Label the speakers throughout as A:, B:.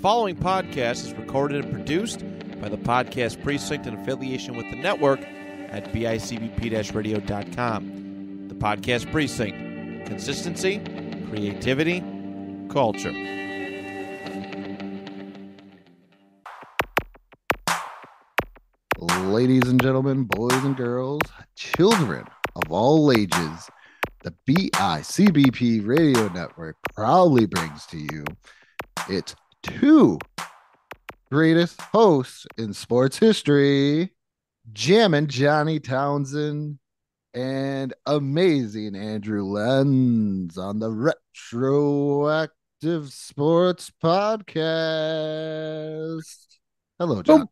A: following podcast is recorded and produced by the Podcast Precinct in affiliation with the network at bicbp-radio.com. The Podcast Precinct. Consistency, creativity, culture.
B: Ladies and gentlemen, boys and girls, children of all ages, the BICBP Radio Network proudly brings to you its two greatest hosts in sports history, Jammin' Johnny Townsend and amazing Andrew Lenz on the Retroactive Sports Podcast. Hello, John.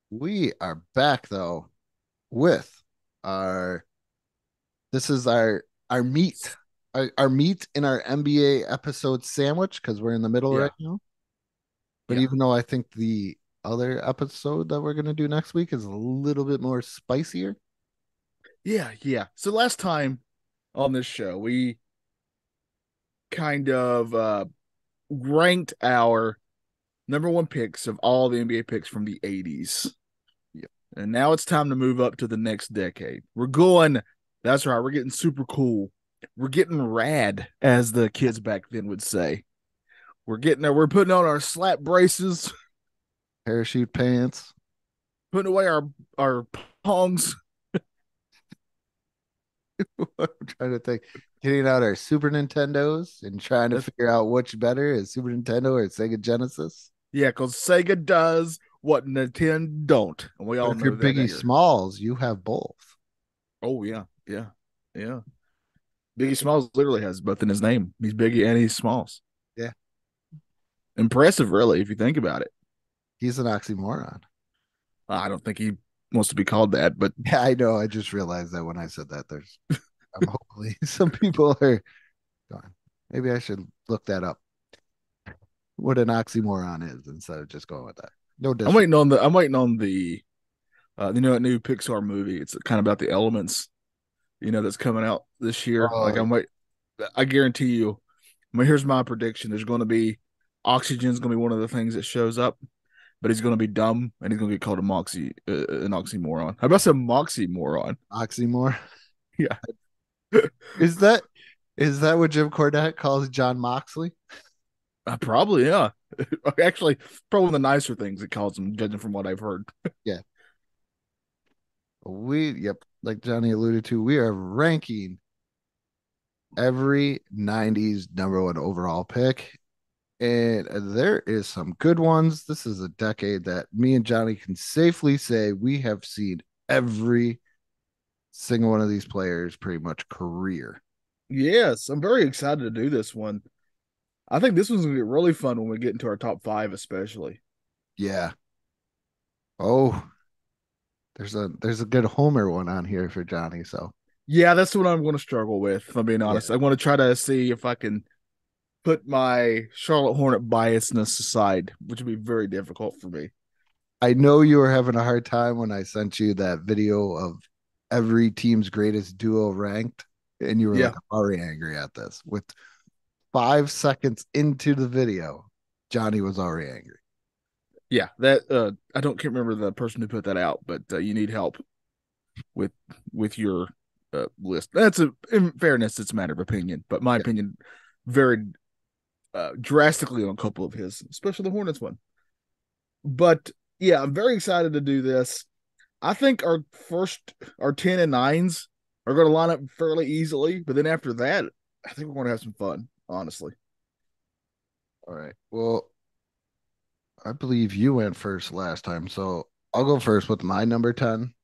B: We are back though with our meat in our NBA episode sandwich because we're in the middle right now. But even though I think the other episode that we're going to do next week is a little bit more spicier.
C: Yeah. So last time on this show, we kind of ranked our number one picks of all the NBA picks from the 80s.
B: Yep.
C: And now it's time to move up to the next decade. That's right, we're getting super cool. We're getting rad, as the kids back then would say. We're putting on our slap braces,
B: parachute pants,
C: putting away our pongs.
B: I'm trying to think. Getting out our Super Nintendos and trying to figure out which better is Super Nintendo or Sega Genesis.
C: Yeah, because Sega does what Nintendo don't. And we all know
B: if you're
C: that
B: Biggie Smalls, you have both.
C: Oh, yeah. Biggie Smalls literally has both in his name. He's Biggie and he's Smalls.
B: Yeah.
C: Impressive, really, if you think about it.
B: He's an oxymoron.
C: I don't think he wants to be called that, but
B: yeah, I know. I just realized that when I said that, hopefully some people are going, maybe I should look that up. What an oxymoron is instead of just going with that. No,
C: I'm waiting on the that new Pixar movie. It's kind of about the elements, that's coming out this year. I guarantee you. Here's my prediction. There's going to be oxygen's going to be one of the things that shows up, but he's going to be dumb and he's going to get called an oxymoron. How about some moxymoron?
B: Oxymoron.
C: Yeah.
B: Is that what Jim Cornette calls John Moxley?
C: Probably, yeah. Actually, probably one of the nicer things it calls him, judging from what I've heard.
B: Yeah. Like Johnny alluded to, we are ranking every 90s number one overall pick. And there is some good ones. This is a decade that me and Johnny can safely say we have seen every single one of these players pretty much career.
C: Yes, I'm very excited to do this one. I think this one's going to get really fun when we get into our top five, especially.
B: Yeah. Oh, there's a good Homer one on here for Johnny. So
C: yeah, that's what I'm going to struggle with. If I'm being honest, I want to try to see if I can put my Charlotte Hornet biasness aside, which would be very difficult for me.
B: I know you were having a hard time when I sent you that video of every team's greatest duo ranked, and you were like already angry at this. With 5 seconds into the video, Johnny was already angry.
C: Yeah, that I can't remember the person who put that out, but you need help with your list. In fairness, it's a matter of opinion, but my opinion varied drastically on a couple of his, especially the Hornets one. But yeah, I'm very excited to do this. I think our 10 and 9s are going to line up fairly easily, but then after that, I think we're going to have some fun, honestly.
B: All right. Well, I believe you went first last time, so I'll go first with my number 10.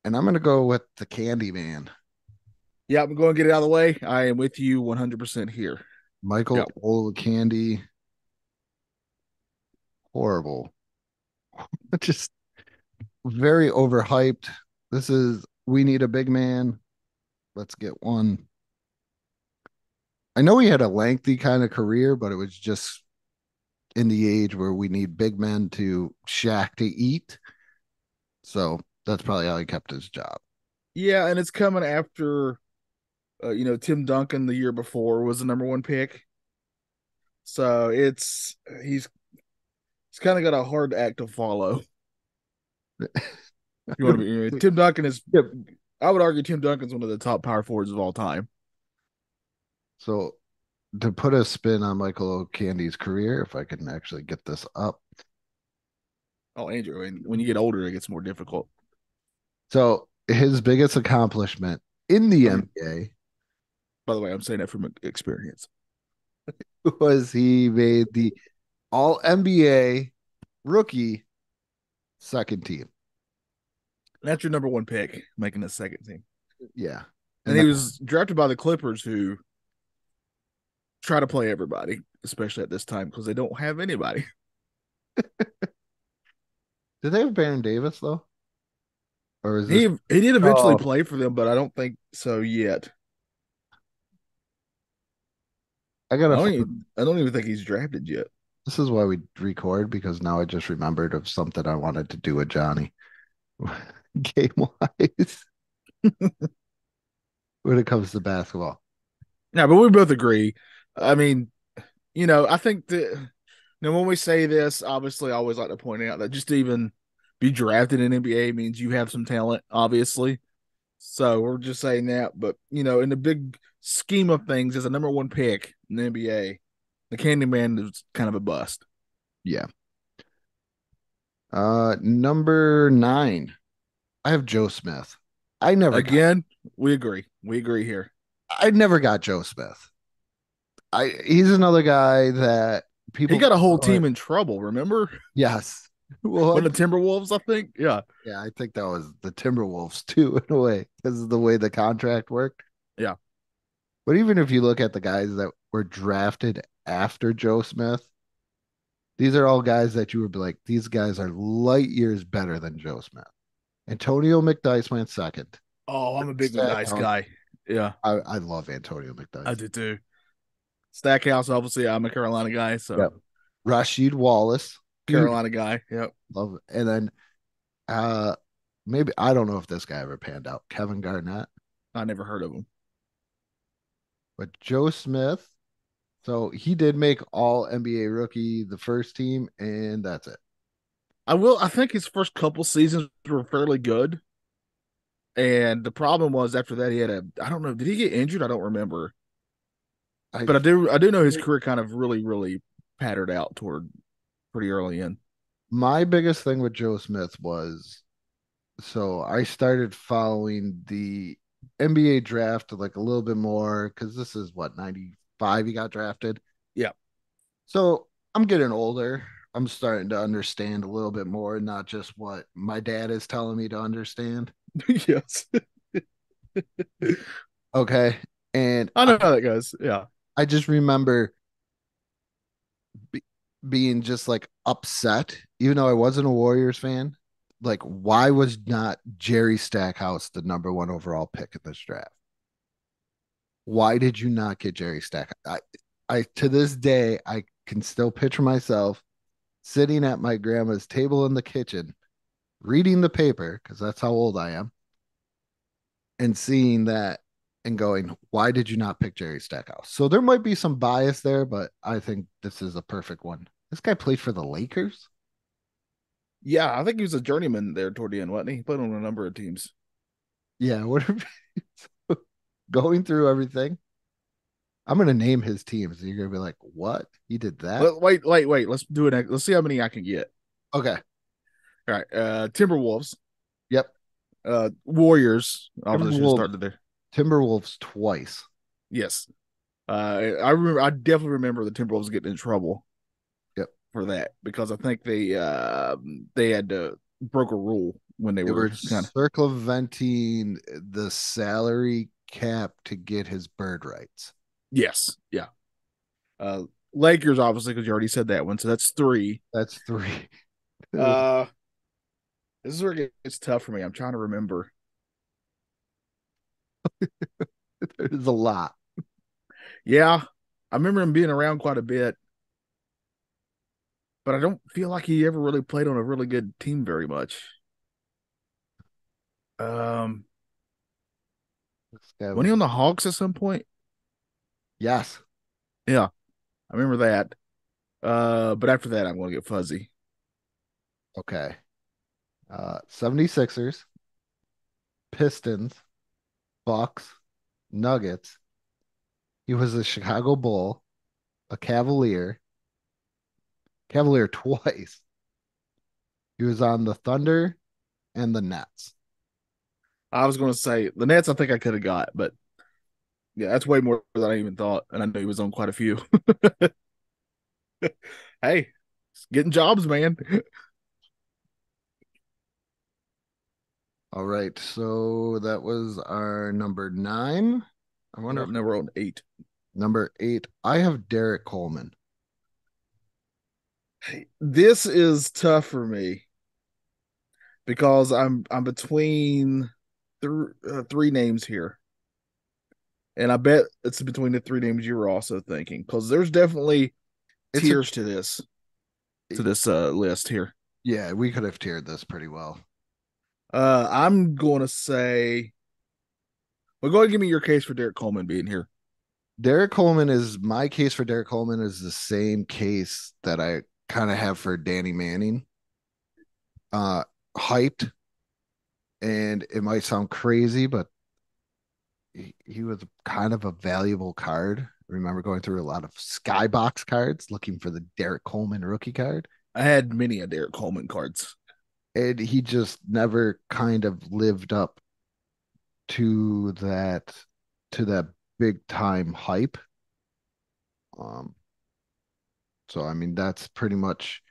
B: And I'm going to go with the Candyman.
C: Yeah, I'm going to get it out of the way. I am with you 100% here.
B: Michael Olowokandi. Horrible. Just very overhyped. We need a big man. Let's get one. I know he had a lengthy kind of career, but it in the age where we need big men to shack to eat. So that's probably how he kept his job.
C: Yeah, and it's coming after, Tim Duncan the year before was the number one pick. So he's kind of got a hard act to follow. You want to be Tim Duncan is.
B: Yep.
C: I would argue Tim Duncan's one of the top power forwards of all time.
B: So to put a spin on Michael O'Candy's career, if I can actually get this up.
C: Oh, Andrew, and when you get older, it gets more difficult.
B: So his biggest accomplishment in the NBA
C: By the way, I'm saying that from experience.
B: was he made the All NBA rookie second team.
C: That's your number one pick, making the second team.
B: Yeah.
C: And he was drafted by the Clippers, who try to play everybody, especially at this time, because they don't have anybody.
B: Did they have Baron Davis though? Or is
C: He
B: this
C: did eventually play for them, but I don't think so yet.
B: I
C: I
B: gotta
C: don't even think he's drafted yet.
B: this is why we record, because now I just remembered of something I wanted to do with Johnny. Game wise. When it comes to basketball.
C: Yeah, but we both agree. I mean, I think that when we say this, obviously, I always like to point out that just to even be drafted in NBA means you have some talent, obviously. So we're just saying that. But, in the big scheme of things, as a number one pick in the NBA, the Candyman is kind of a bust.
B: Yeah. Number 9. I have Joe Smith.
C: We agree. We agree here.
B: I never got Joe Smith. He's another guy that people
C: He got a whole team in trouble, remember?
B: Yes. Well,
C: When the Timberwolves, I think. Yeah.
B: Yeah, I think that was the Timberwolves too, in a way, because of the way the contract worked.
C: Yeah.
B: But even if you look at the guys that were drafted after Joe Smith, these are all guys that you would be like, these guys are light years better than Joe Smith. Antonio McDyess went second.
C: Oh, I'm a big nice guy. Yeah.
B: I love Antonio McDyess.
C: I do too. Stackhouse, obviously, I'm a Carolina guy, so
B: Yep. Rasheed Wallace,
C: Carolina guy. Yep.
B: love it. And then maybe I don't know if this guy ever panned out. Kevin Garnett.
C: I never heard of him.
B: But Joe Smith, so he did make all NBA rookie, the first team, and that's it.
C: I think his first couple seasons were fairly good. And the problem was after that I don't know, did he get injured? I don't remember. But I do know his career kind of really, really pattered out toward pretty early in.
B: My biggest thing with Joe Smith was, so I started following the NBA draft like a little bit more, because this is what, 95 he got drafted.
C: Yeah.
B: So I'm getting older. I'm starting to understand a little bit more, not just what my dad is telling me to understand.
C: Yes.
B: Okay. And
C: I know how that goes. Yeah.
B: I just remember being just like upset, even though I wasn't a Warriors fan. Like, why was not Jerry Stackhouse the number 1 overall pick in this draft? Why did you not get Jerry Stackhouse? I to this day I can still picture myself sitting at my grandma's table in the kitchen, reading the paper, because that's how old I am, and seeing that and going, why did you not pick Jerry Stackhouse? So there might be some bias there, but I think this is a perfect one. This guy played for the Lakers.
C: Yeah, I think he was a journeyman there toward the end, wasn't he? He played on a number of teams.
B: Yeah, what going through everything. I'm gonna name his teams. You're gonna be like, what? He did that?
C: Wait. Let's do it. Let's see how many I can get.
B: Okay.
C: All right. Timberwolves.
B: Yep.
C: Warriors. Obviously, should have started there.
B: Timberwolves twice.
C: Yes. I remember. I definitely remember the Timberwolves getting in trouble.
B: Yep.
C: For that, because I think they had to broke a rule when they were kind of
B: circumventing the salary cap to get his bird rights.
C: Yes. Yeah. Lakers, obviously, because you already said that one. So that's 3.
B: That's 3.
C: This is where it's tough for me. I'm trying to remember.
B: There's a lot.
C: Yeah. I remember him being around quite a bit. but I don't feel like he ever really played on a really good team very much. Um,
B: This guy
C: Wasn't he
B: was,
C: on the Hawks at some point?
B: yes.
C: Yeah, I remember that. But after that, I'm going to get fuzzy.
B: Okay. 76ers, Pistons, Bucks, Nuggets. He was a Chicago Bull, a Cavalier twice. He was on the Thunder and the Nets.
C: I was going to say the Nets. I think I could have got, but yeah, that's way more than I even thought. And I know he was on quite a few. Hey, getting jobs, man.
B: All right, so that was our number 9. I wonder
C: Yep, now we're on 8.
B: number 8. I have Derek Coleman.
C: This is tough for me because I'm between three names here, and I bet it's between the three names you were also thinking because there's definitely
B: It's a
C: tiers to this list here.
B: Yeah, we could have tiered this pretty well.
C: I'm going to say, well, go ahead and give me your case for Derek Coleman being here.
B: Derek Coleman is my case for Derek Coleman is the same case that I kind of have for Danny Manning. Hyped, and it might sound crazy, but he was kind of a valuable card. I remember going through a lot of skybox cards looking for the Derek Coleman rookie card,
C: I had many a Derek Coleman cards.
B: and he just never kind of lived up to that big time hype. Um, so I mean that's pretty much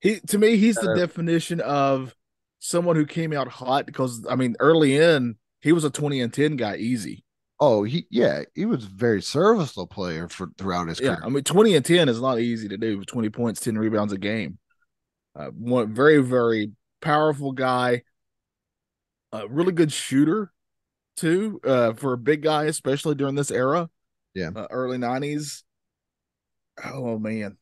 C: To me, he's the definition of someone who came out hot because I mean, early in he was a 20 and 10 guy easy.
B: oh he was a very serviceable player for throughout his
C: Yeah,
B: career.
C: I mean, 20 and 10 is not easy to do. 20 points, 10 rebounds a game. One very, very powerful guy. A really good shooter too, for a big guy, especially during this era,
B: Yeah.
C: early 90s. Oh man,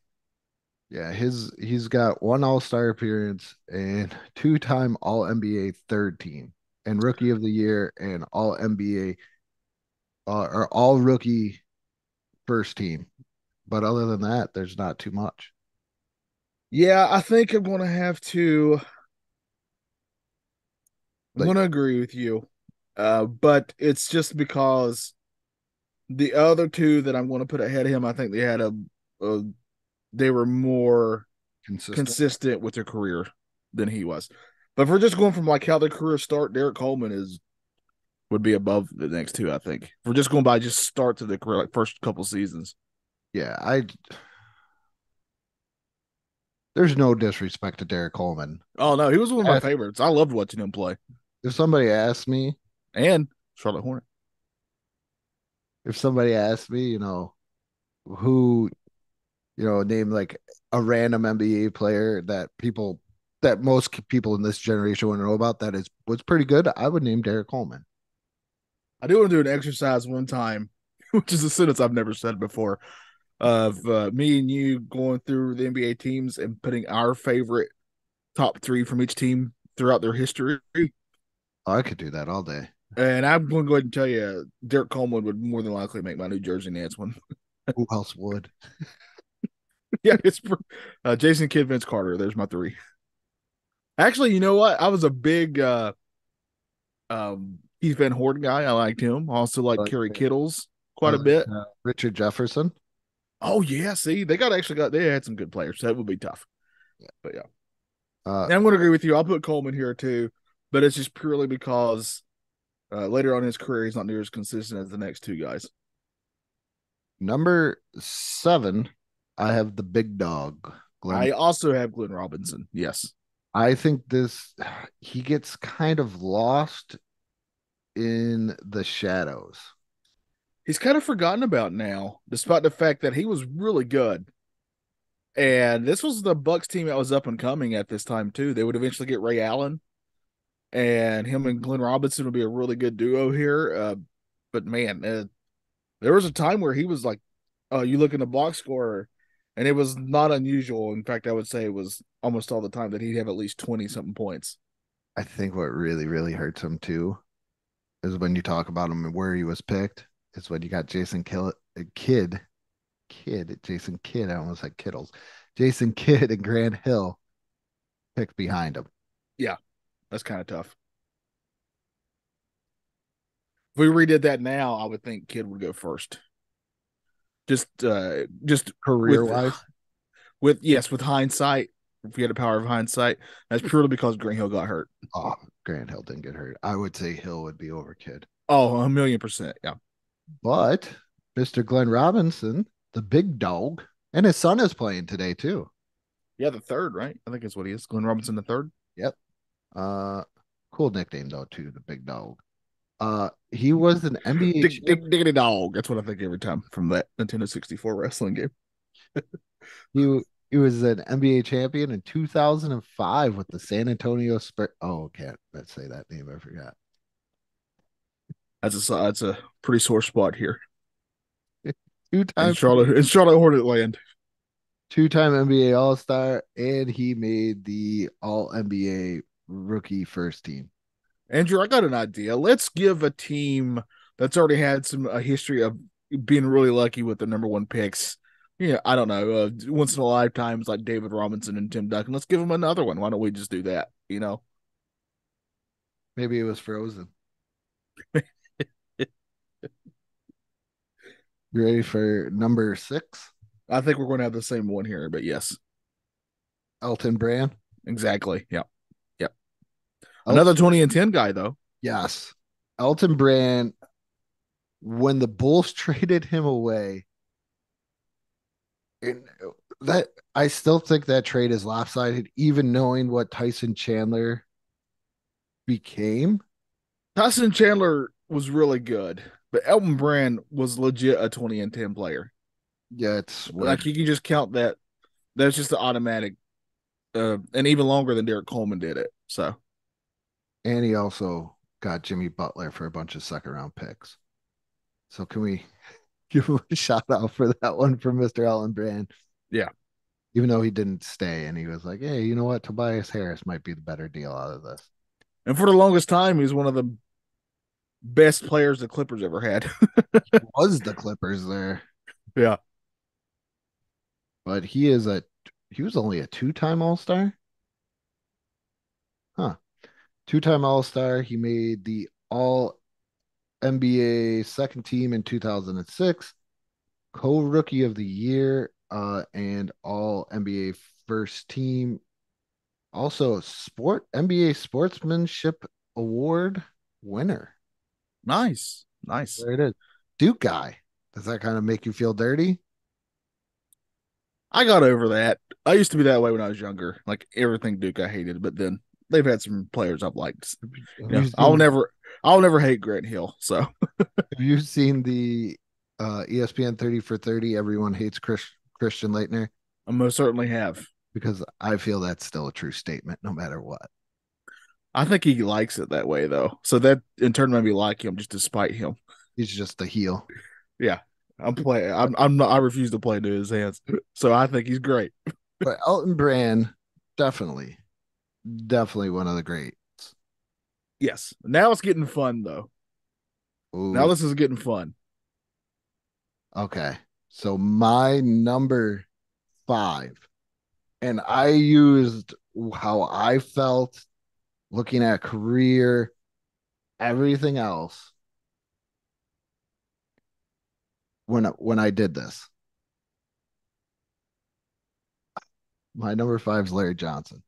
B: Yeah, he's got one All-Star appearance and two-time All-NBA third team and Rookie of the Year and All-NBA or All-Rookie first team. But other than that, there's not too much.
C: yeah, I think I'm going to have to. I'm
B: Like,
C: going to agree with you, but it's just because the other two that I'm going to put ahead of him, I think a they were more
B: consistent.
C: consistent with their career than he was. But if we're just going from like how their career start, Derek Coleman would be above the next two. I think if we're just going by just starts of the career, like first couple seasons.
B: Yeah, I there's no disrespect to Derek Coleman.
C: Oh no, he was one of my favorites. I loved watching him play.
B: If somebody asked me,
C: And Charlotte Hornet.
B: if somebody asked me, who, name like a random NBA player that most people in this generation want to know about that was pretty good, I would name Derek Coleman.
C: I do want to do an exercise one time, which is a sentence I've never said before, of me and you going through the NBA teams and putting our favorite top three from each team throughout their history.
B: Oh, I could do that all day.
C: And I'm going to go ahead and tell you, Derek Coleman would more than likely make my New Jersey Nets one.
B: Who else would?
C: Yeah, it's Jason Kidd, Vince Carter. There's my three. Actually, you know what? I was a big Keith Van Horn guy. I liked him. I also like Kerry Kittles quite a bit.
B: Richard Jefferson.
C: Oh yeah, see, they had some good players. So that would be tough.
B: Yeah.
C: But yeah.
B: I'm
C: going to agree with you. I'll put Coleman here too, but it's just purely because later on in his career, he's not near as consistent as the next two guys.
B: Number 7, I have the big dog.
C: I also have Glenn Robinson. Yes.
B: I think he gets kind of lost in the shadows.
C: He's kind of forgotten about now, despite the fact that he was really good. And this was the Bucks team that was up and coming at this time too. They would eventually get Ray Allen, and him and Glenn Robinson would be a really good duo here. But man, there was a time where he was like, you look in the box score, And it was not unusual. In fact, I would say it was almost all the time that he'd have at least 20 something points.
B: I think what really, really hurts him too is when you talk about him and where he was picked. Is when you got Jason Kidd. I almost said Kittles. Jason Kidd and Grant Hill picked behind him.
C: Yeah, that's kind of tough. If we redid that now, I would think Kidd would go first. Just
B: Career wise,
C: with hindsight, if we had the power of hindsight, that's purely because Grant Hill got hurt.
B: oh, Grant Hill didn't get hurt. I would say Hill would be over Kidd.
C: Oh, 1,000,000%. Yeah.
B: But Mr. Glenn Robinson, the big dog, and his son is playing today too.
C: Yeah, the third, right? I think that's what he is. Glenn Robinson the third.
B: Yep. Cool nickname though too, the big dog. He was an NBA
C: Diggity dog. That's what I think every time from that Nintendo 64 wrestling game.
B: he was an NBA champion in 2005 with the San Antonio Spurs. Oh, can't let's say that name. I forgot.
C: That's a pretty sore spot here.
B: Two-time
C: In Charlotte Hornet land.
B: Two-time NBA All-Star, and he made the All NBA rookie first team.
C: Andrew, I got an idea. Let's give a team that's already had a history of being really lucky with the number one picks. Yeah, I don't know. Once in a lifetimes like David Robinson and Tim Duncan. Let's give them another one. Why don't we just do that?
B: Maybe it was frozen. You ready for number 6?
C: I think we're going to have the same one here, but yes.
B: Elton Brand.
C: Exactly. Yeah. Yep. Another 20 and 10 guy, though.
B: Yes. Elton Brand, when the Bulls traded him away, and that I still think that trade is lopsided, even knowing what Tyson Chandler became.
C: Tyson Chandler was really good, but Elton Brand was legit a 20 and 10 player.
B: Yeah, it's
C: like you can just count that. That's just the automatic, and even longer than Derek Coleman did it. So,
B: and he also got Jimmy Butler for a bunch of second round picks. So can we give him a shout out for that one from Mr. Elton Brand?
C: Yeah.
B: Even though he didn't stay, and he was like, "Hey, you know what? Tobias Harris might be the better deal out of this."
C: And for the longest time, he was one of the best players the Clippers ever had.
B: Was the Clippers there?
C: Yeah.
B: But he was only a 2-time All-Star. Huh. 2-time All-Star. He made the All NBA second team in 2006, co-rookie of the year, and All NBA first team. Also, NBA Sportsmanship Award winner.
C: Nice.
B: There it is. Duke guy. Does that kind of make you feel dirty?
C: I got over that. I used to be that way when I was younger. Like everything Duke I hated, but then they've had some players I've liked. I'll never hate Grant Hill. So
B: have you seen the ESPN 30 for 30? Everyone hates Christian Laettner.
C: I most certainly have.
B: Because I feel that's still a true statement, no matter what.
C: I think he likes it that way, though. So that in turn made me like him, just despite him.
B: He's just a heel.
C: Yeah, I'm playing. I'm not. I refuse to play into his hands. So I think he's great.
B: But Elton Brand, definitely one of the greats.
C: Yes. Now it's getting fun, though.
B: Ooh.
C: Now this is getting fun.
B: Okay, so my number 5. And I used how I felt looking at career, everything else when I did this. My number 5 is Larry Johnson.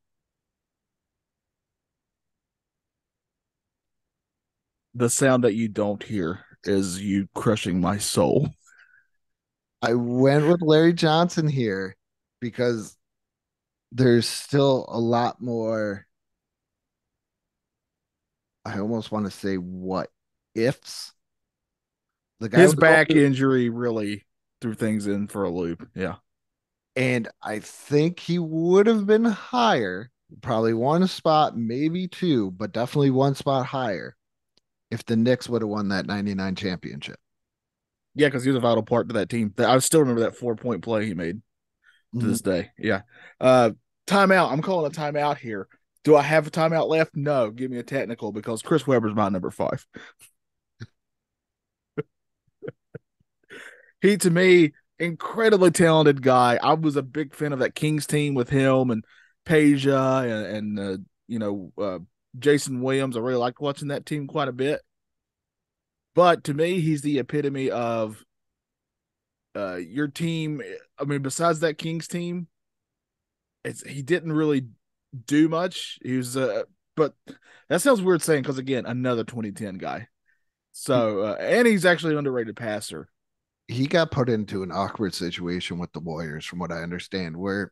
C: The sound that you don't hear is you crushing my soul.
B: I went with Larry Johnson here because there's still a lot more. I almost want to say what ifs.
C: His back injury really threw things in for a loop. Yeah.
B: And I think he would have been higher, probably one spot, maybe 2, but definitely one spot higher if the Knicks would have won that 99 championship.
C: Yeah, because he was a vital part to that team. I still remember that 4-point play he made. to this day. Yeah. Timeout. I'm calling a timeout here. Do I have a timeout left? No. Give me a technical because Chris Webber's my number 5. He, to me, incredibly talented guy. I was a big fan of that Kings team with him and Peja and Jason Williams. I really liked watching that team quite a bit. But to me, he's the epitome of your team. I mean, besides that Kings team, he didn't really do much. He was, but that sounds weird saying because again, another 2010 guy. So, and he's actually an underrated passer.
B: He got put into an awkward situation with the Warriors, from what I understand, where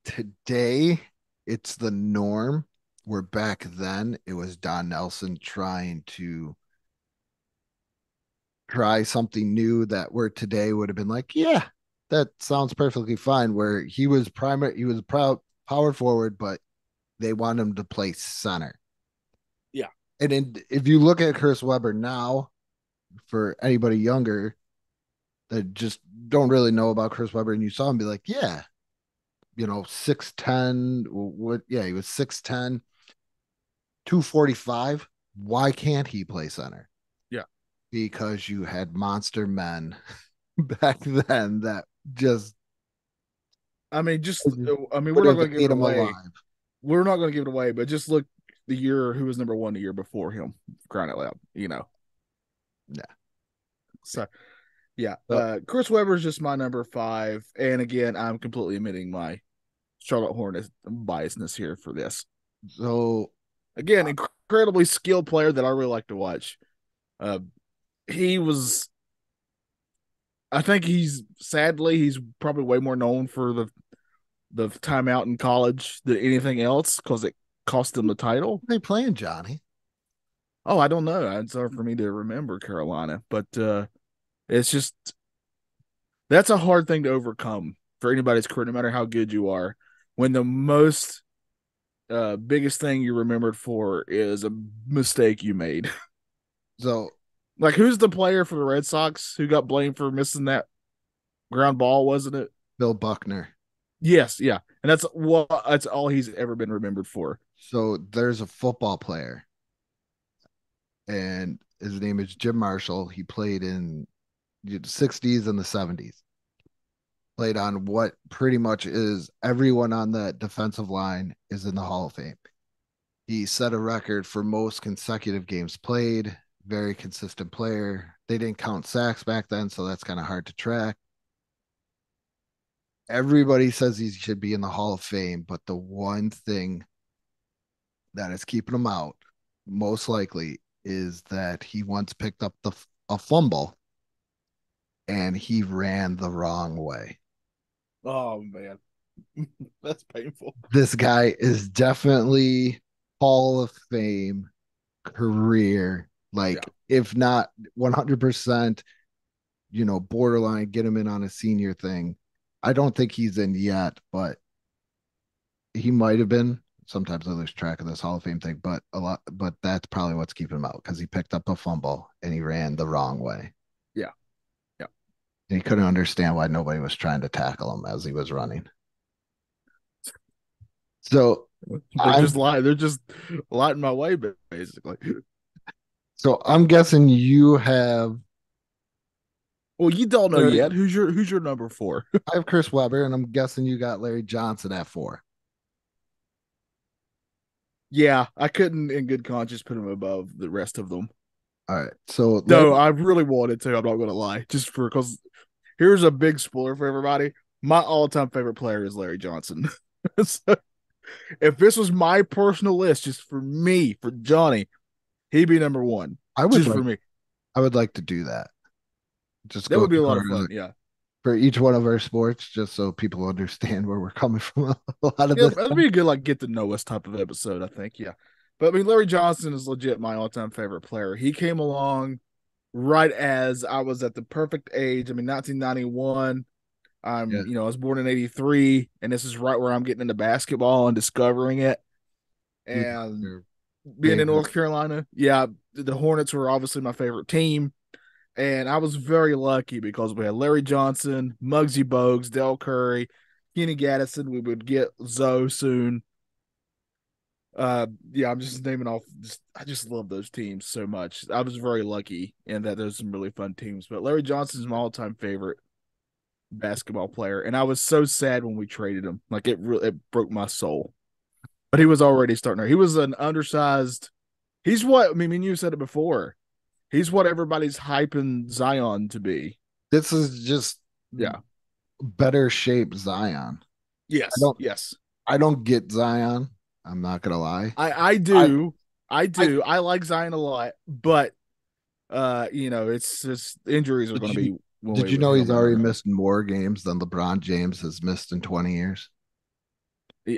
B: today it's the norm, where back then it was Don Nelson trying to try something new that where today would have been like, yeah, that sounds perfectly fine. Where he was a proud power forward, but they want him to play center.
C: Yeah.
B: And if you look at Chris Webber now, for anybody younger that just don't really know about Chris Webber, and you saw him be like, yeah, 6'10, what, yeah, he was 6'10, 245. Why can't he play center?
C: Yeah.
B: Because you had monster men back then that just,
C: I mean, we're not going to give it away.
B: Alive.
C: We're not going to give it away, but just look the year who was number 1 the year before him, crying out loud,
B: Yeah.
C: So, yeah, Chris Webber is just my number 5, and again, I'm completely admitting my Charlotte Hornets biasness here for this.
B: So,
C: again, incredibly skilled player that I really like to watch. He was, I think he's probably way more known for the time out in college than anything else because it cost him the title.
B: They playing Johnny?
C: Oh, I don't know. It's hard for me to remember Carolina, but it's just that's a hard thing to overcome for anybody's career, no matter how good you are. When the most biggest thing you're remembered for is a mistake you made.
B: So,
C: like, who's the player for the Red Sox who got blamed for missing that ground ball? Wasn't it
B: Bill Buckner?
C: Yes, yeah, and that's all he's ever been remembered for.
B: So there's a football player, and his name is Jim Marshall. He played in the 60s and the 70s. Played on what pretty much is everyone on the defensive line is in the Hall of Fame. He set a record for most consecutive games played. Very consistent player. They didn't count sacks back then, so that's kind of hard to track. Everybody says he should be in the Hall of Fame, but the one thing that is keeping him out, most likely, is that he once picked up a fumble and he ran the wrong way.
C: Oh man, that's painful.
B: This guy is definitely Hall of Fame career, if not 100%, borderline, get him in on a senior thing. I don't think he's in yet, but he might have been. Sometimes I lose track of this Hall of Fame thing, but that's probably what's keeping him out because he picked up a fumble and he ran the wrong way.
C: Yeah. Yeah.
B: And he couldn't understand why nobody was trying to tackle him as he was running. So
C: they're just lighting my way, basically.
B: So I'm guessing you have.
C: Well, you don't know yet. Who's your number 4?
B: I have Chris Webber, and I'm guessing you got Larry Johnson at 4.
C: Yeah, I couldn't, in good conscience, put him above the rest of them.
B: All right, so
C: no, I really wanted to. I'm not going to lie, just because. Here's a big spoiler for everybody. My all-time favorite player is Larry Johnson. So, if this was my personal list, just for me, for Johnny, he'd be number 1. For me.
B: I would like to do that.
C: That would be a lot of fun. Yeah.
B: For each one of our sports, just so people understand where we're coming from. A lot of this.
C: That'd be a good, get to know us type of episode, I think. Yeah. But I mean, Larry Johnson is legit my all-time favorite player. He came along right as I was at the perfect age. I mean, 1991. I was born in 83, and this is right where I'm getting into basketball and discovering it. And being in North Carolina, yeah, the Hornets were obviously my favorite team. And I was very lucky because we had Larry Johnson, Muggsy Bogues, Del Curry, Kenny Gaddison. We would get Zoe soon. Yeah, I'm just naming off. I just love those teams so much. I was very lucky in that there's some really fun teams. But Larry Johnson's my all-time favorite basketball player, and I was so sad when we traded him. Like it broke my soul. But he was already starting. He was an undersized. He's what I mean. You said it before. He's what everybody's hyping Zion to be.
B: This is just
C: Yeah.
B: better shape Zion.
C: Yes. Yes.
B: I don't get Zion. I'm not gonna lie.
C: I do. I do. I like Zion a lot, but it's just injuries are going to be.
B: Did you know he's already missed more games than LeBron James has missed in 20 years?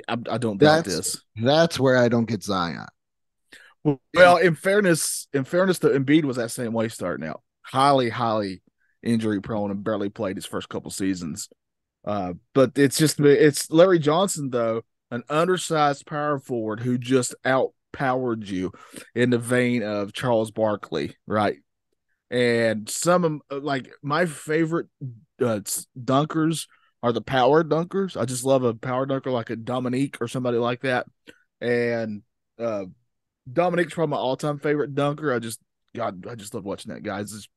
C: I don't doubt this.
B: That's where I don't get Zion.
C: Well, in fairness to Embiid was that same way starting out. Highly injury prone and barely played his first couple seasons. But it's Larry Johnson, though, an undersized power forward who just outpowered you in the vein of Charles Barkley, right? And some of like my favorite dunkers are the power dunkers. I just love a power dunker like a Dominique or somebody like that. And Dominique's probably my all-time favorite dunker. I just love watching that guy. It's just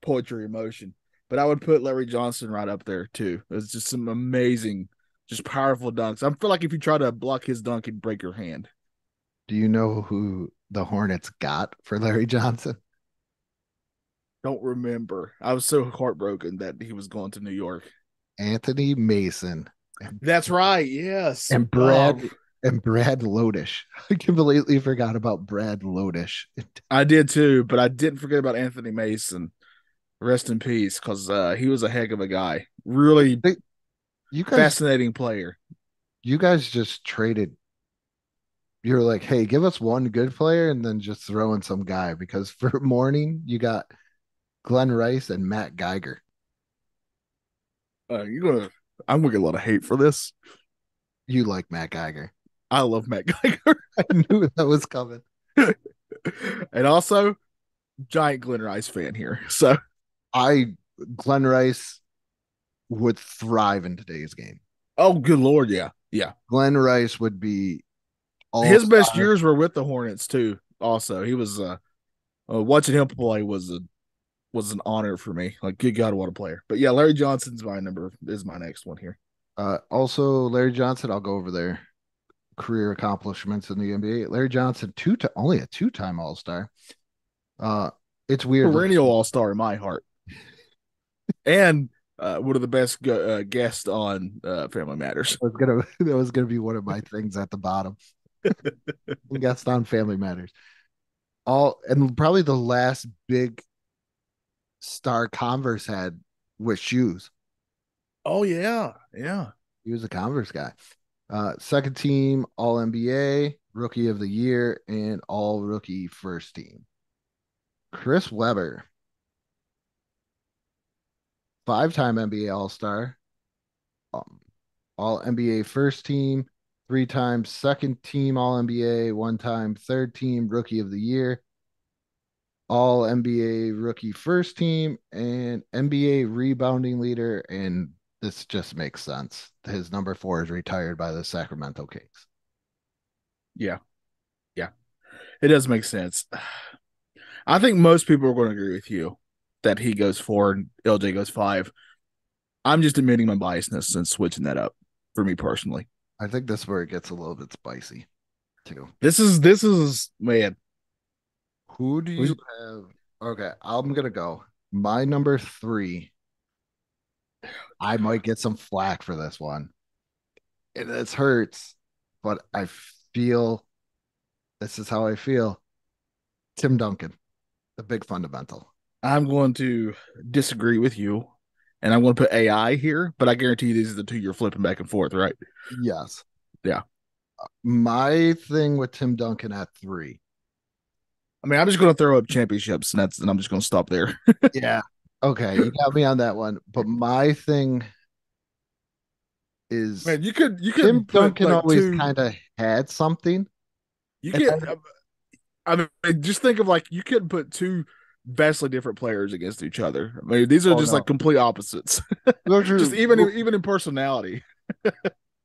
C: poetry in motion. But I would put Larry Johnson right up there too. It's just some amazing, just powerful dunks. I feel like if you try to block his dunk, it'd break your hand.
B: Do you know who the Hornets got for Larry Johnson?
C: Don't remember. I was so heartbroken that he was going to New York.
B: Anthony Mason.
C: That's right. Yes.
B: And Brad Lodish. I completely forgot about Brad Lodish.
C: I did too, but I didn't forget about Anthony Mason. Rest in peace, because he was a heck of a guy. Really fascinating player.
B: You guys just traded. You're like, hey, give us one good player and then just throw in some guy, because for morning you got Glenn Rice and Matt Geiger.
C: I'm gonna get a lot of hate for this.
B: You like Matt Geiger.
C: I love Matt Geiger.
B: I knew that was coming.
C: And also, giant Glenn Rice fan here. So
B: Glenn Rice would thrive in today's game.
C: Oh, good Lord. Yeah. Yeah.
B: Glenn Rice would be
C: his best years were with the Hornets too. Also, he was watching him play was an honor for me. Like, good God, what a player. But yeah, Larry Johnson's my next one here.
B: Also, Larry Johnson, I'll go over their career accomplishments in the NBA. Larry Johnson, only a two-time All-Star. It's weird.
C: Perennial All-Star in my heart. And one of the best guests on Family Matters.
B: That was gonna be one of my things at the bottom. Guest on Family Matters. And probably the last big star Converse had with shoes.
C: Oh yeah.
B: He was a Converse guy. Second team All NBA, Rookie of the Year, and All Rookie First Team. Chris Webber, 5-time NBA All-Star, All NBA First Team, 3-time Second Team All NBA, 1-time Third Team Rookie of the Year, All NBA Rookie First Team, and NBA Rebounding Leader. And this just makes sense. His number 4 is retired by the Sacramento Kings.
C: Yeah. It does make sense. I think most people are going to agree with you that he goes 4 and LJ goes 5. I'm just admitting my biasness and switching that up for me personally.
B: I think that's where it gets a little bit spicy too.
C: This is man.
B: Who do you have? Okay, I'm gonna go. My number 3. I might get some flack for this one. And this hurts, but I feel this is how I feel. Tim Duncan, the big fundamental.
C: I'm going to disagree with you, and I'm going to put AI here, but I guarantee you these are the two you're flipping back and forth, right?
B: Yes.
C: Yeah.
B: My thing with Tim Duncan at 3.
C: I mean, I'm just going to throw up championships, and I'm just going to stop there.
B: Yeah. Okay, you got me on that one. But my thing is,
C: man, you could
B: Tim Duncan like always kind of had something.
C: You can't. I mean, just think of like you couldn't put two vastly different players against each other. I mean, these are
B: Oh
C: just
B: no,
C: like complete opposites.
B: those
C: Just
B: are
C: even in personality.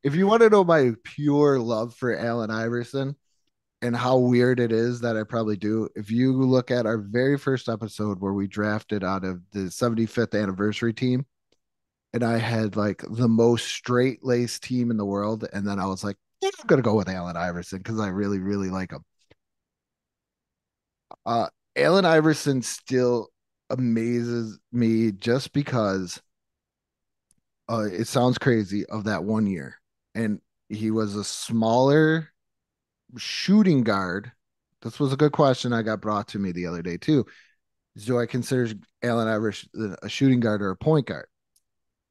B: if you want to know my pure love for Allen Iverson and how weird it is that I probably do, if you look at our very first episode where we drafted out of the 75th anniversary team, and I had like the most straight laced team in the world, and then I was like, yeah, I'm gonna go with Allen Iverson because I really, really like him. Uh, Allen Iverson still amazes me just because it sounds crazy of that 1 year, and he was a smaller shooting guard. This was a good question I got brought to me the other day too. Do I consider Allen Iverson a shooting guard or a point guard?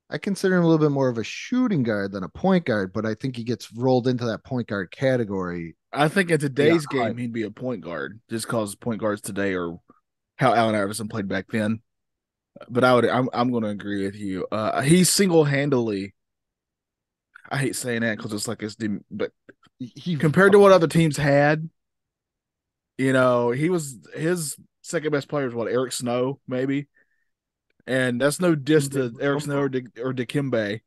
B: I consider him a little bit more of a shooting guard than a point guard, but I think he gets rolled into that point guard category.
C: I think in
B: Yeah,
C: today's game he'd be a point guard just because point guards today are how Allen Iverson played back then. But I'm going to agree with you. He single handedly. I hate saying that because it's like but
B: he
C: compared to what other teams had, he was his second best player is what Eric Snow maybe, and that's no diss to Eric Snow or Dikembe,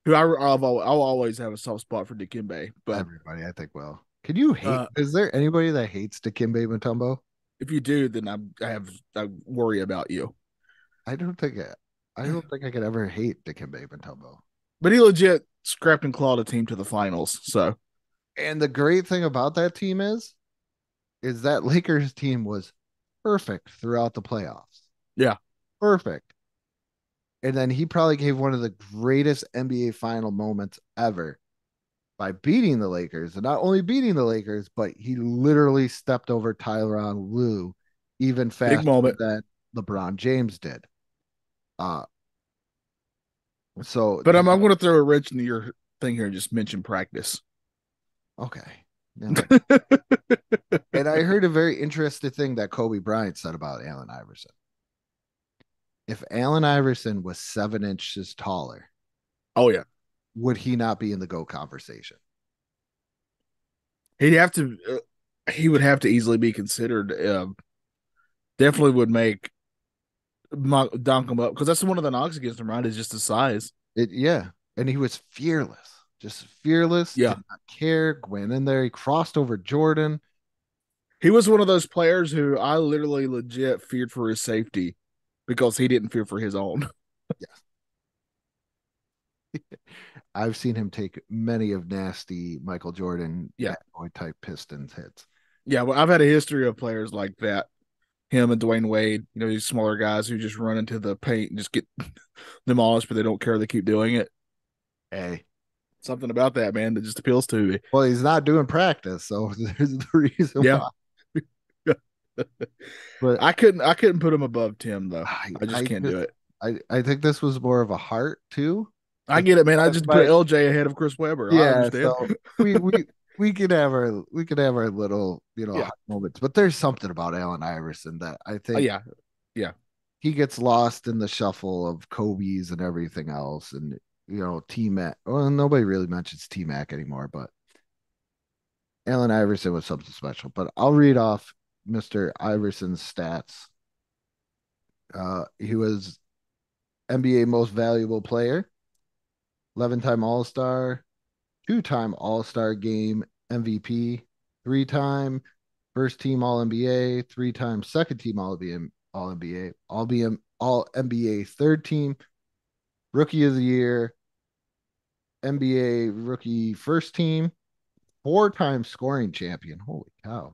C: who I'll always have a soft spot for Dikembe. But
B: everybody, I think, will. Can you hate? Is there anybody that hates Dikembe Mutombo?
C: if you do, then I worry about you.
B: I don't think I don't think I could ever hate Dikembe Mutombo.
C: But he legit scrapped and clawed a team to the finals. So
B: And the great thing about that team is that Lakers team was perfect throughout the playoffs.
C: yeah,
B: Perfect. And then he probably gave one of the greatest NBA final moments ever by beating the Lakers. And not only beating the Lakers, but he literally stepped over Tyronn Lue even
C: big
B: faster
C: moment.
B: than LeBron James did. Uh so
C: But I'm going to throw a wrench into your thing here and just mention practice.
B: okay. Now, and I heard a very interesting thing that Kobe Bryant said about Allen Iverson. If Allen Iverson was 7 inches taller,
C: Oh yeah,
B: would he not be in the GOAT conversation?
C: he'd have to. He would have to easily be considered. Definitely would make dunk him up because that's one of the knocks against him, right? Is just the size.
B: Yeah. And he was fearless, just fearless,
C: Yeah,
B: did not care, went in there. He crossed over Jordan.
C: he was one of those players who I literally legit feared for his safety because he didn't fear for his own.
B: Yes. I've seen him take many of nasty Michael Jordan
C: Yeah,
B: boy type Pistons hits.
C: yeah. Well, I've had a history of players like that. Him and Dwayne Wade, these smaller guys who just run into the paint and just get demolished, but they don't care. They keep doing it.
B: Hey.
C: Something about that, man, that just appeals to me.
B: Well, he's not doing practice, so there's the reason
C: Yeah.
B: why. But
C: I couldn't put him above Tim though. I just can't do it.
B: I think this was more of a heart too.
C: I get it, man. I just put
B: But
C: LJ ahead of Chris Webber. I
B: yeah,
C: understand.
B: so we could have our little
C: Yeah.
B: hot moments, but there's something about Allen Iverson that I
C: Oh,
B: think
C: yeah. Yeah.
B: he gets lost in the shuffle of Kobe's and everything else, and T Mac. Well, nobody really mentions T Mac anymore, but Allen Iverson was something special. But I'll read off Mr. Iverson's stats. He was NBA Most Valuable Player, 11-time All Star, 2-time All Star Game MVP, 3-time First Team All NBA, 3-time Second Team All NBA, All NBA Third Team, Rookie of the Year, NBA Rookie First Team, 4-time Scoring Champion. Holy cow!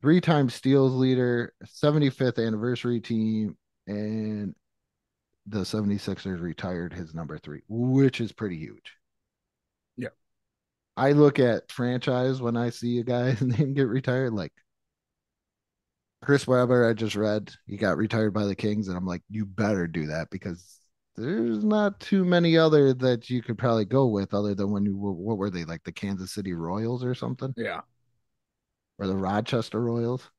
B: 3-time Steals Leader, 75th Anniversary Team, and the 76ers retired his number 3, which is pretty huge.
C: Yeah.
B: I look at franchise when I see a guy's name get retired, like Chris Webber. I just read he got retired by the Kings, and I'm like, you better do that because there's not too many other that you could probably go with other than when you were, what were they, like the Kansas City Royals or something,
C: Yeah.
B: or the Rochester Royals.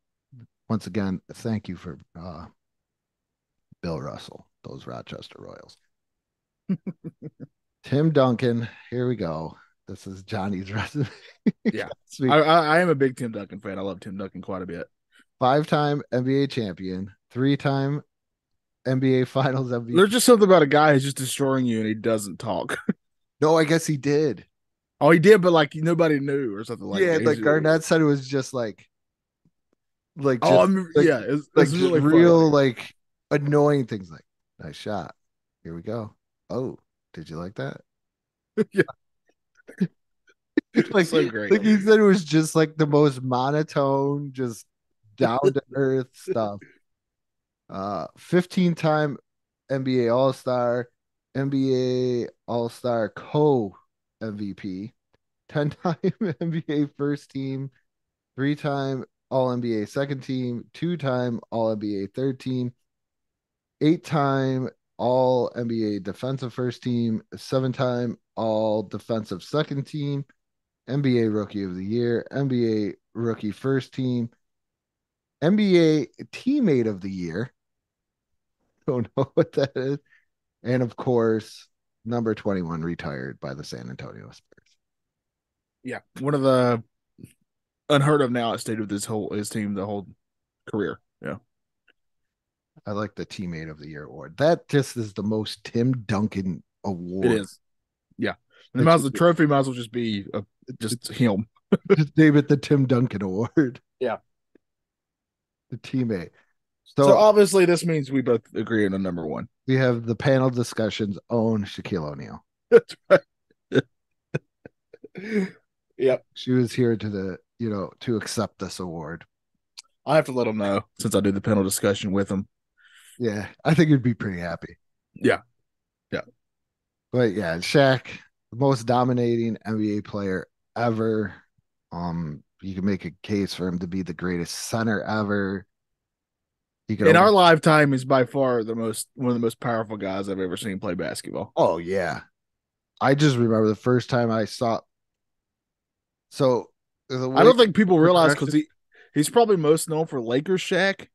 B: Once again, thank you for Bill Russell, those Rochester Royals. Tim Duncan, here we go. This is Johnny's resume.
C: Yeah. I am a big Tim Duncan fan. I love Tim Duncan quite a bit.
B: 5-time NBA champion, 3-time NBA Finals
C: There's
B: MVP.
C: just something about a guy who's just destroying you and he doesn't talk.
B: No, I guess he did.
C: Oh, he did, but like nobody knew or something like
B: Yeah,
C: that.
B: like Garnett said, it was just
C: Oh,
B: just
C: yeah, it's
B: just
C: really funny.
B: real annoying things like nice shot. Here we go. Oh, did you like that?
C: Yeah,
B: like
C: so great.
B: like he said it was just like the most monotone, just down to earth stuff. 15-time NBA All-Star, NBA All-Star co MVP, 10-time NBA first team, 3-time All NBA second team, 2-time All NBA third team, 8-time All NBA defensive first team, 7-time All defensive second team, NBA Rookie of the Year, NBA Rookie first team, NBA Teammate of the Year. Don't know what that is. And of course, number 21 retired by the San Antonio Spurs.
C: Yeah, one of the unheard of now. It stayed with his team the whole career. Yeah,
B: I like the Teammate of the Year award. That just is the most Tim Duncan
C: it
B: award.
C: is. Yeah, the trophy might as well just be just him.
B: Just name it the Tim Duncan Award.
C: Yeah.
B: The teammate.
C: So
B: So
C: obviously, this means we both agree on a number one.
B: we have the panel discussions own Shaquille O'Neal.
C: That's right. Yep.
B: She was here to accept this award.
C: I have to let him know since I do the panel discussion with him.
B: Yeah, I think you'd be pretty happy.
C: Yeah. Yeah.
B: But yeah, Shaq, the most dominating NBA player ever. You can make a case for him to be the greatest center ever. He could
C: In our lifetime, he's by far one of the most powerful guys I've ever seen play basketball.
B: Oh yeah. I just remember the first time I saw. So
C: I don't think people realize because he's probably most known for Lakers Shaq,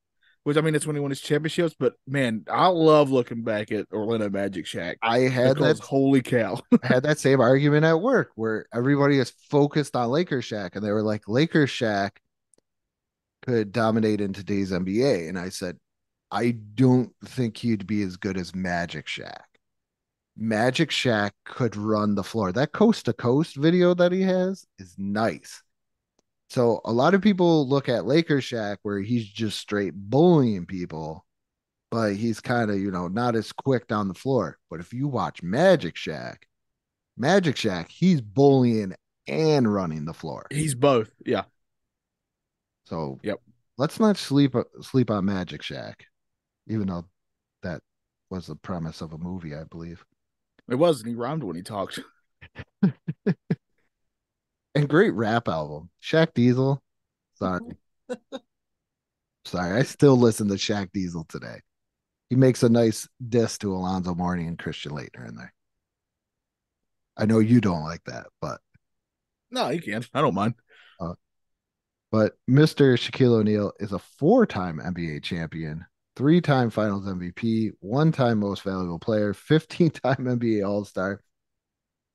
C: which I mean it's when he won his championships. But man, I love looking back at Orlando Magic Shaq. Holy cow.
B: I had that same argument at work where everybody is focused on Lakers Shaq, and they were like, Lakers Shaq could dominate in today's NBA. And I said, I don't think he'd be as good as Magic Shaq. Magic Shaq could run the floor. That coast to coast video that he has is nice. So a lot of people look at Lakers Shaq where he's just straight bullying people, but he's kind of, not as quick down the floor. But if you watch Magic Shaq, he's bullying and running the floor.
C: He's both. Yeah.
B: So
C: yep.
B: Let's not sleep on Magic Shaq, even though that was the premise of a movie, I believe.
C: It was, and he rhymed when he talked.
B: And great rap album. Shaq Diesel. Sorry. Sorry. I still listen to Shaq Diesel today. He makes a nice diss to Alonzo Mourning and Christian Laettner in there. I know you don't like that, but.
C: No, you can. I don't mind.
B: But Mr. Shaquille O'Neal is a 4-time NBA champion, 3-time Finals MVP, 1-time Most Valuable Player, 15-time NBA All-Star,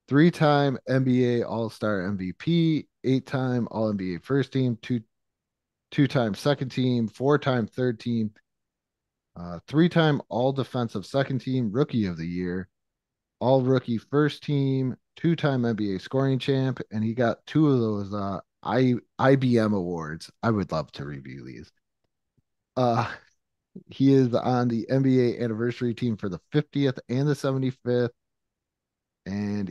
B: 3-time NBA All-Star MVP, 8-time All-NBA First Team, 2-time Second Team, 4-time Third Team, 3-time All-Defensive Second Team, Rookie of the Year, All-Rookie First Team, 2-time NBA Scoring Champ, and he got 2 of those IBM awards. I would love to review these. He is on the NBA anniversary team for the 50th and the 75th. And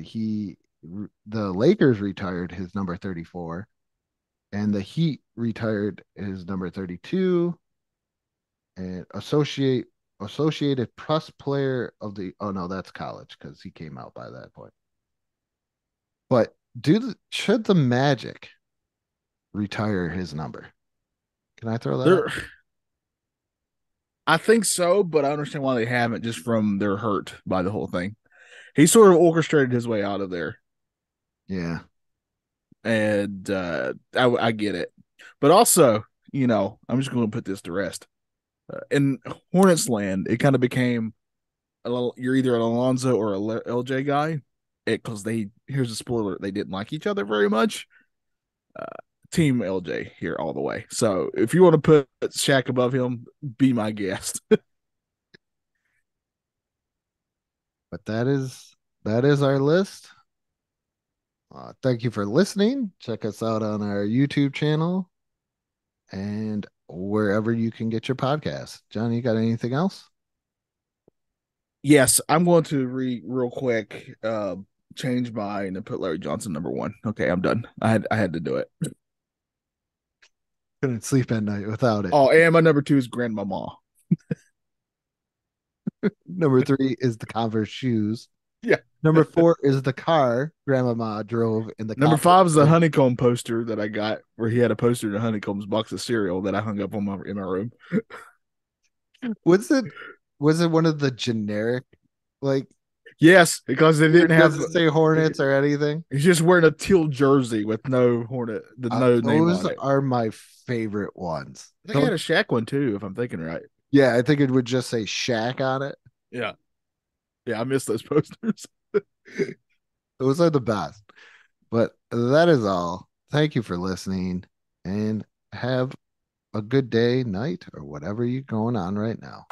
B: the Lakers retired his number 34, and the Heat retired his number 32. And Associated Press Player of the that's college because he came out by that point. But should the Magic retire his number? Can I throw that out?
C: I think so, but I understand why they haven't, just from their hurt by the whole thing. He sort of orchestrated his way out of there.
B: Yeah.
C: And I get it. But also, I'm just going to put this to rest. In Hornets land, it kind of became you're either an Alonzo or a LJ guy. Because here's a spoiler, they didn't like each other very much. Team LJ here all the way. So if you want to put Shaq above him, be my guest.
B: But that is our list. Thank you for listening. Check us out on our YouTube channel and wherever you can get your podcast. John, you got anything else?
C: Yes, I'm going to real quick change mine and put Larry Johnson number 1. Okay, I'm done. I had to do it.
B: Couldn't sleep at night without it.
C: Oh, and my number 2 is Grandmama.
B: Number 3 is the Converse shoes.
C: Yeah.
B: Number 4 is the car Grandmama drove in the
C: Number
B: Converse
C: 5 is the
B: shoes.
C: honeycomb poster that I got, where he had a poster in a honeycombs box of cereal that I hung up in my room.
B: Was it one of the generic, like,
C: Yes, because they didn't have
B: doesn't say Hornets or anything?
C: He's just wearing a teal jersey with no Hornet, no name
B: Those
C: on it.
B: are my favorite ones.
C: I think I had a Shaq one too, if I'm thinking right.
B: Yeah, I think it would just say Shaq on it.
C: Yeah, I miss those posters.
B: Those are the best. But that is all. Thank you for listening and have a good day, night, or whatever you're going on right now.